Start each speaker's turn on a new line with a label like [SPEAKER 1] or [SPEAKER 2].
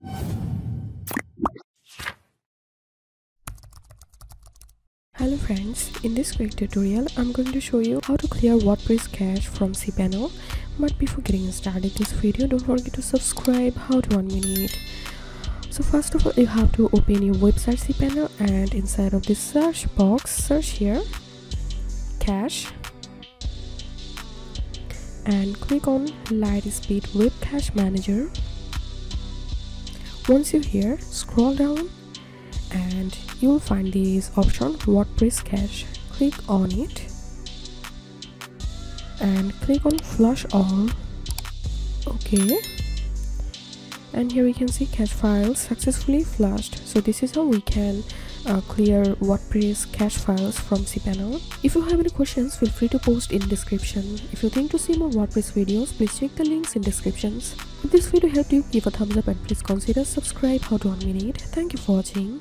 [SPEAKER 1] Hello friends, in this quick tutorial I'm going to show you how to clear WordPress cache from cpanel. But before getting started this video, don't forget to subscribe. How to 1 minute. So first of all, you have to open your website cpanel, and inside of this search box, search here cache and click on Lightspeed Web Cache Manager. Once you're here, scroll down and you will find this option WordPress cache. Click on it and click on flush all. Okay, and here we can see cache files successfully flushed. So this is how we can clear WordPress cache files from cpanel. If you have any questions, feel free to post in description. If you think to see more WordPress videos, please check the links in descriptions. If this video helped you, give a thumbs up and please consider subscribe. How to 1 minute. Thank you for watching.